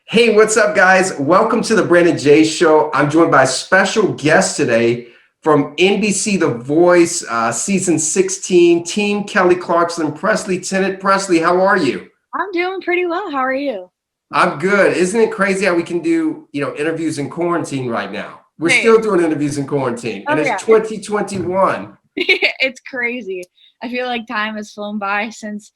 Hey, what's up, guys? Welcome to the Brandon J Show. I'm joined by a special guest today from NBC The Voice, season 16, Team Kelly Clarkson, Presley Tennant. Presley, how are you? I'm doing pretty well. How are you? I'm good. Isn't it crazy how we can do, interviews in quarantine right now? We're Hey, still doing interviews in quarantine, and oh it's yeah, 2021. it's crazy. I feel like time has flown by since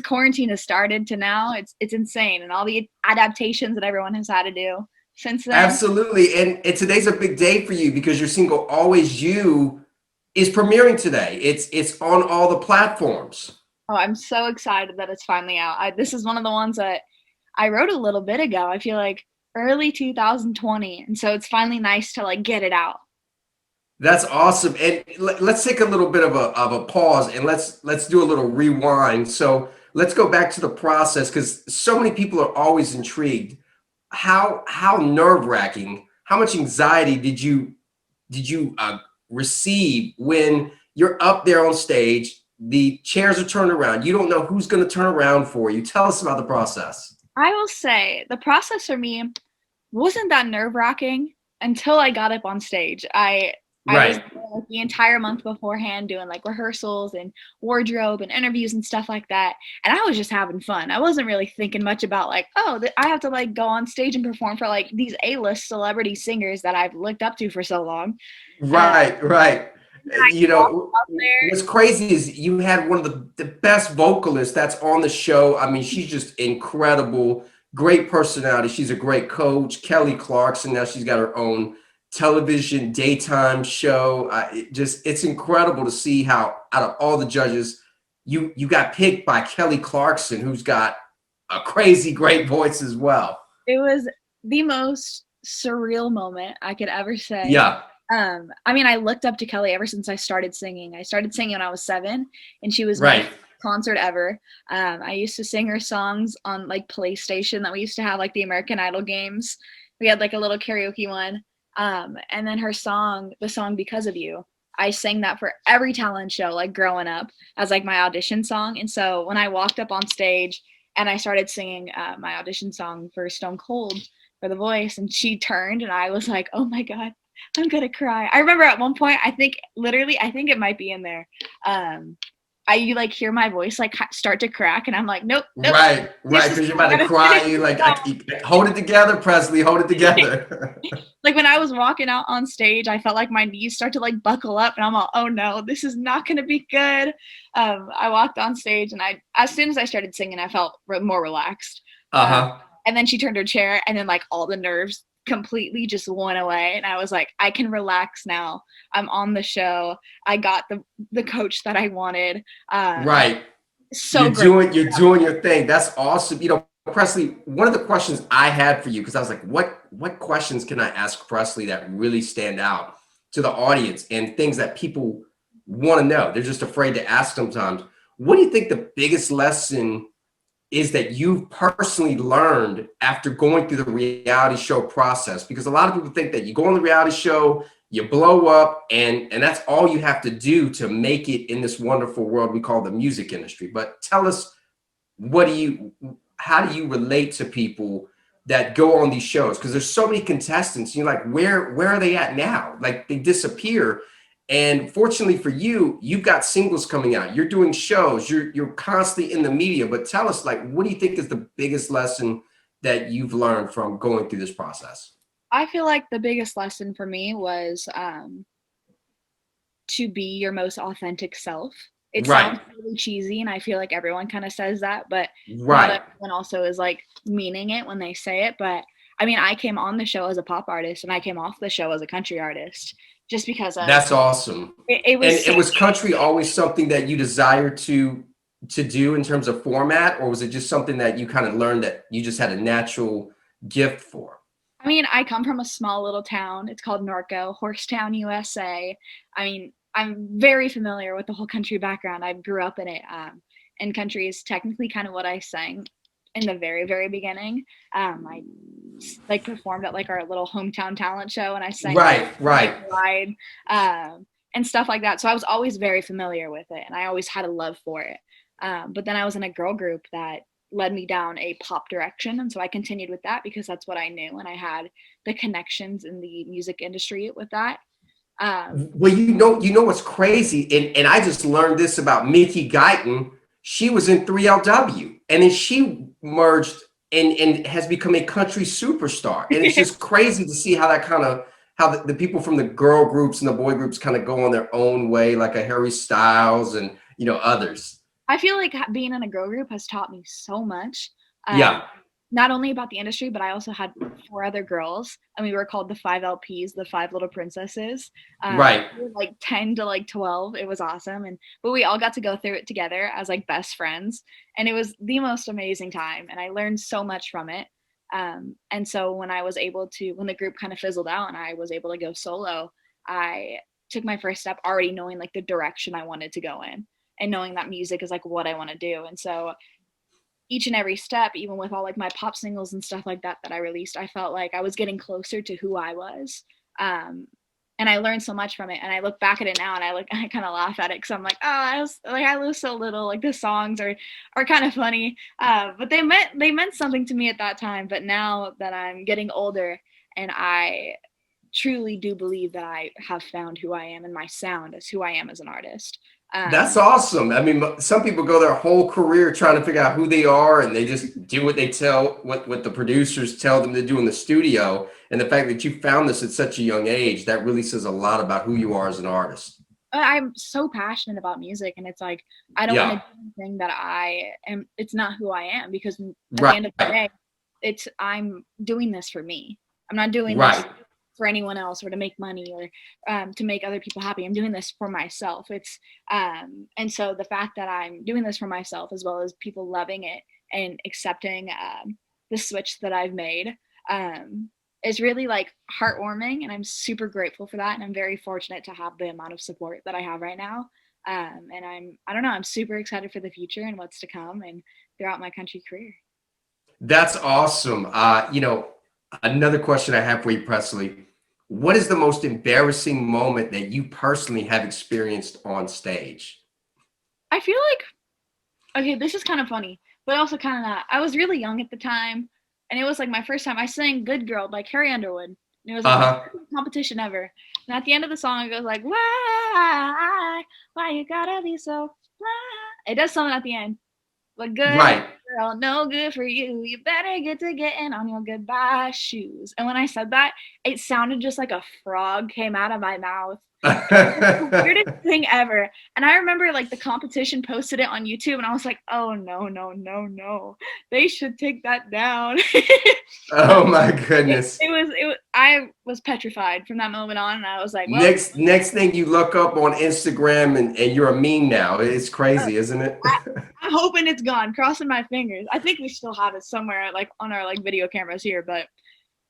quarantine has started to now. It's insane, and all the adaptations that everyone has had to do since then. Absolutely. And today's a big day for you because your single Always You is premiering today. It's on all the platforms. Oh, I'm so excited that it's finally out. This is one of the ones that I wrote a little bit ago. I feel like early 2020, and so it's finally nice to like get it out. That's awesome. And let's take a little bit of a pause and let's do a little rewind. So let's go back to the process because so many people are always intrigued. How nerve-wracking, how much anxiety did you receive when you're up there on stage, the chairs are turned around, you don't know who's going to turn around for you. Tell us about the process. I will say the process for me wasn't that nerve-wracking until I got up on stage. I was Right. there, like, the entire month beforehand doing like rehearsals and wardrobe and interviews and stuff like that, and I was just having fun. I wasn't really thinking much about like, oh, I have to like go on stage and perform for like these A-list celebrity singers that I've looked up to for so long. Uh, Right, right. I walked up What's there. crazy is you had one of the best vocalists that's on the show. I mean, she's just incredible, great personality. She's a great coach, Kelly Clarkson. Now she's got her own television daytime show. It's incredible to see how out of all the judges, you got picked by Kelly Clarkson, who's got a crazy great voice as well. It was the most surreal moment I could ever say. Yeah, I mean, I looked up to Kelly ever since I started singing. I started singing when I was 7, and she was my right. first concert ever. I used to sing her songs on like PlayStation that we used to have, like the American Idol games. We had like a little karaoke one. And then her song, the song Because of You, I sang that for every talent show, like growing up, as like my audition song. And so when I walked up on stage and I started singing my audition song for Stone Cold for The Voice, and she turned, and I was like, oh my God, I'm gonna cry. I remember at one point, I think literally, I think it might be in there. Um, you like hear my voice like start to crack, and I'm like, nope, nope. Right, Finish right, this because you're song. about I to gotta cry. finish You this like, song. hold it together, Presley. Hold it together. Like when I was walking out on stage, I felt like my knees start to like buckle up, and I'm all, oh no, this is not gonna be good. I walked on stage, and as soon as I started singing, I felt more relaxed. Uh, Uh-huh. and then she turned her chair, and then like all the nerves completely just went away, and I was like, I can relax now. I'm on the show. I got the coach that I wanted. Um, Right. so You're great. doing you're doing your thing. That's awesome. Presley, one of the questions I had for you, because I was like, what questions can I ask Presley that really stand out to the audience and things that people want to know? They're just afraid to ask sometimes. What do you think the biggest lesson is that you've personally learned after going through the reality show process? Because a lot of people think that you go on the reality show, you blow up, and that's all you have to do to make it in this wonderful world we call the music industry. But tell us, what do you how do you relate to people that go on these shows? Because there's so many contestants, you're like, where are they at now? Like they disappear. And fortunately for you, you've got singles coming out. You're doing shows. You're constantly in the media. But tell us, like, what do you think is the biggest lesson that you've learned from going through this process? I feel like the biggest lesson for me was to be your most authentic self. It sounds Right, really cheesy, and I feel like everyone kind of says that, but not right. everyone also is like meaning it when they say it. But I mean, I came on the show as a pop artist, and I came off the show as a country artist just because of That's awesome. it And was so it was country always something that you desired to do in terms of format, or was it just something that you kind of learned that you just had a natural gift for? I mean, I come from a small little town. It's called Norco, Horsetown, USA. I mean, I'm very familiar with the whole country background. I grew up in it. And country is technically kind of what I sang in the very, very beginning. I like performed at like our little hometown talent show, and I sang like Right, right. Ride, and stuff like that. So I was always very familiar with it, and I always had a love for it. But then I was in a girl group that led me down a pop direction. And so I continued with that because that's what I knew. And I had the connections in the music industry with that. Well, you know what's crazy, and I just learned this about Mickey Guyton. She was in 3LW, and then she merged and has become a country superstar. And it's just crazy to see how that kind of how the people from the girl groups and the boy groups kind of go on their own way, like a Harry Styles and others. I feel like being in a girl group has taught me so much. Yeah, Not only about the industry, but I also had 4 other girls, and we were called the 5 LPs, the 5 Little Princesses. right. We were like 10 to like 12. It was awesome, but we all got to go through it together as like best friends, and it was the most amazing time, and I learned so much from it. And so when when the group kind of fizzled out and I was able to go solo, I took my first step already knowing like the direction I wanted to go in and knowing that music is like what I want to do. And so each and every step, even with all like my pop singles and stuff like that I released, I felt like I was getting closer to who I was. And I learned so much from it. And I look back at it now and I kind of laugh at it because I'm like, oh, I lose so little. Like the songs are kind of funny, but they meant something to me at that time. But now that I'm getting older, and I truly do believe that I have found who I am, and my sound is who I am as an artist. That's awesome. I mean, some people go their whole career trying to figure out who they are, and they just do what they what the producers tell them to do in the studio. And the fact that you found this at such a young age, that really says a lot about who you are as an artist. I'm so passionate about music, and it's like I don't want Yeah, to do anything that it's not who I am, because at the right, end of the day, I'm doing this for me. I'm not doing this right. for anyone else or to make money or to make other people happy. I'm doing this for myself. And so the fact that I'm doing this for myself, as well as people loving it and accepting the switch that I've made, is really like heartwarming, and I'm super grateful for that. And I'm very fortunate to have the amount of support that I have right now. And I don't know, I'm super excited for the future and what's to come and throughout my country career. That's awesome. Another question I have for you, Presley. What is the most embarrassing moment that you personally have experienced on stage? I feel like, okay, this is kind of funny, but also kind of not. I was really young at the time, and it was like my first time. I sang Good Girl by Carrie Underwood, and it was like my Uh-huh. first competition ever. And at the end of the song, it goes like, why you gotta be so fly? It does something at the end. But good Right. girl, no good for you. You better get to getting on your goodbye shoes. And when I said that, it sounded just like a frog came out of my mouth. The weirdest thing ever. And I remember like the competition posted it on YouTube, and I was like, oh no, no, no, no. They should take that down. Oh my goodness. I was petrified from that moment on, and I was like, well, Next thing you look up on Instagram and you're a meme now. It's crazy, isn't it? I'm hoping it's gone, crossing my fingers. I think we still have it somewhere like on our like video cameras here, but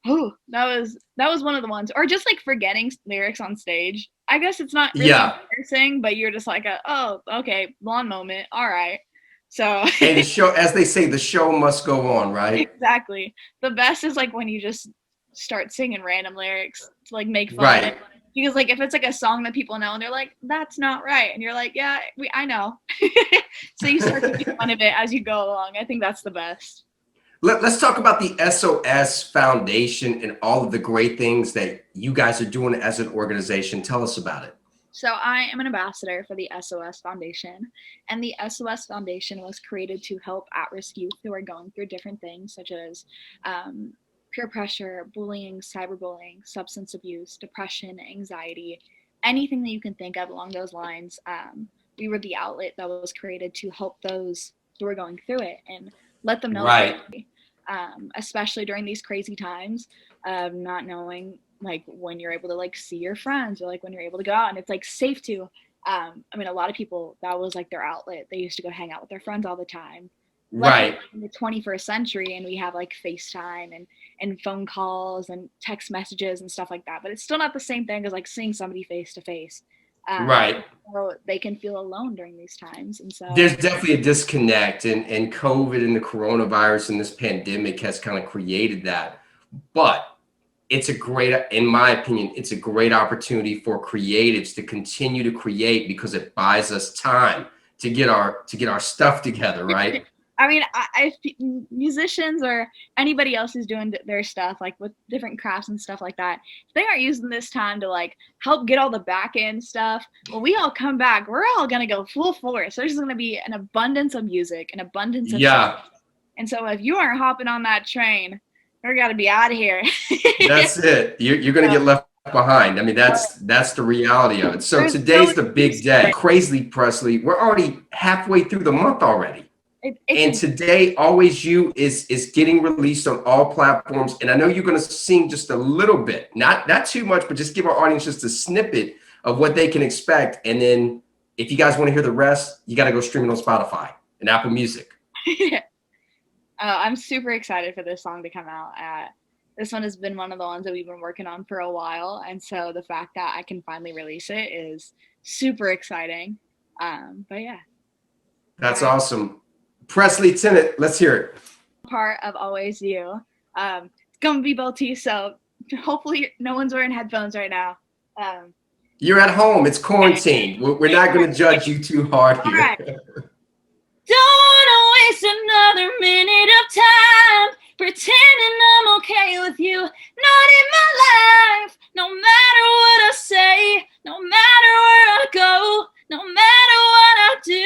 oh, that was one of the ones. Or just like forgetting lyrics on stage. I guess it's not really Yeah. embarrassing, but you're just like, oh, okay, blonde moment. All right. So Hey, the show, as they say, the show must go on, right? exactly. The best is like when you just start singing random lyrics to like make fun of it. Right. Because like if it's like a song that people know and they're like, that's not right. And you're like, yeah, I know. So you start to make fun of it as you go along. I think that's the best. Let's talk about the SOS Foundation and all of the great things that you guys are doing as an organization. Tell us about it. So I am an ambassador for the SOS Foundation, and the SOS Foundation was created to help at-risk youth who are going through different things, such as peer pressure, bullying, cyberbullying, substance abuse, depression, anxiety, anything that you can think of along those lines. We were the outlet that was created to help those who are going through it and let them know that Right. they're okay. Especially during these crazy times of not knowing like when you're able to like see your friends or like when you're able to go out and it's like safe to. I mean, a lot of people, that was like their outlet. They used to go hang out with their friends all the time. Luckily, Right. in the 21st century, and we have like FaceTime and phone calls and text messages and stuff like that, but it's still not the same thing as like seeing somebody face to face. Right. So they can feel alone during these times, and so There's definitely a disconnect, and COVID and the coronavirus and this pandemic has kind of created that. But it's a great, in my opinion, it's a great opportunity for creatives to continue to create because it buys us time to get our stuff together, right? I mean, if musicians or anybody else who's doing their stuff, like with different crafts and stuff like that, if they aren't using this time to like help get all the back end stuff, when we all come back, we're all gonna go full force. There's gonna be an abundance of music, an abundance of Yeah, stuff. And so if you aren't hopping on that train, we gotta be out of here. that's it. You're going to get left behind. I mean, that's the reality of it. So There's today's so the big day. Crazily, Presley, we're already halfway through the month already. And today, Always You is getting released on all platforms. And I know you're going to sing just a little bit, not too much, but just give our audience just a snippet of what they can expect. And then if you guys want to hear the rest, you got to go stream it on Spotify and Apple Music. I'm super excited for this song to come out. This one has been one of the ones that we've been working on for a while. And so the fact that I can finally release it is super exciting. But yeah. That's awesome. Presley Tennant, let's hear it. Part of Always You. It's gonna be both T, so hopefully no one's wearing headphones right now. You're at home. It's quarantine. We're not going to judge you too hard here. Right. Don't wanna waste another minute of time pretending I'm okay with you. Not in my life. No matter what I say, no matter where I go, no matter what I do,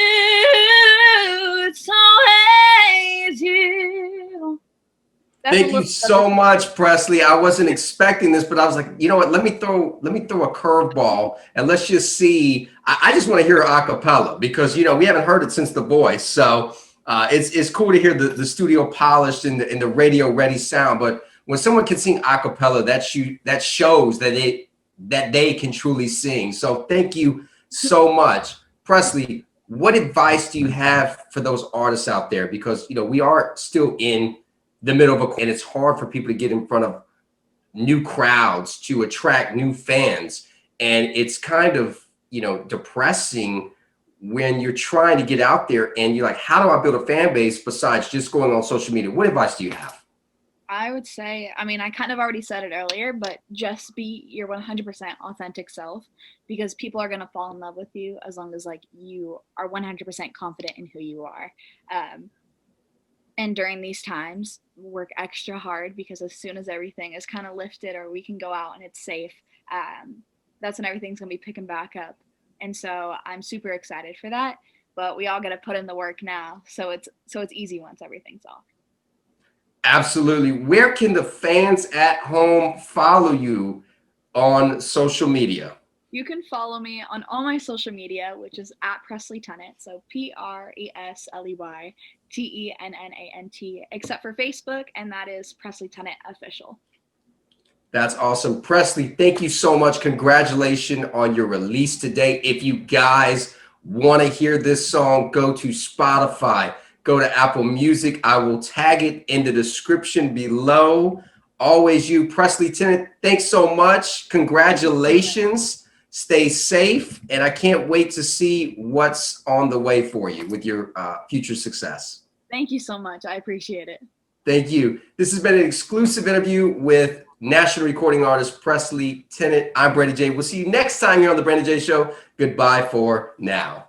it's always you. Thank you so much, Presley. I wasn't expecting this, but I was like, you know what? Let me throw a curveball and let's just see. I just want to hear a cappella because we haven't heard it since The Voice. So it's cool to hear the studio polished and the radio ready sound. But when someone can sing a cappella, that shows that they can truly sing. So thank you so much. Presley, what advice do you have for those artists out there? Because we are still in the middle of and it's hard for people to get in front of new crowds to attract new fans. And it's kind of, depressing when you're trying to get out there and you're like, how do I build a fan base besides just going on social media? What advice do you have? I would say, I mean, I kind of already said it earlier, but just be your 100% authentic self because people are going to fall in love with you as long as like you are 100% confident in who you are. And during these times, work extra hard because as soon as everything is kind of lifted or we can go out and it's safe, that's when everything's going to be picking back up. And so I'm super excited for that, but we all got to put in the work now. So it's easy once everything's off. Absolutely. Where can the fans at home follow you on social media? You can follow me on all my social media, which is at Presley Tennant. So PresleyTennant, except for Facebook, and that is Presley Tennant Official. That's awesome. Presley, thank you so much. Congratulations on your release today. If you guys want to hear this song, go to Spotify, go to Apple Music. I will tag it in the description below. Always You, Presley Tennant. Thanks so much. Congratulations. Stay safe. And I can't wait to see what's on the way for you with your future success. Thank you so much. I appreciate it. Thank you. This has been an exclusive interview with national recording artist Presley Tennant. I'm Brandon J. We'll see you next time here on the Brandon J. Show. Goodbye for now.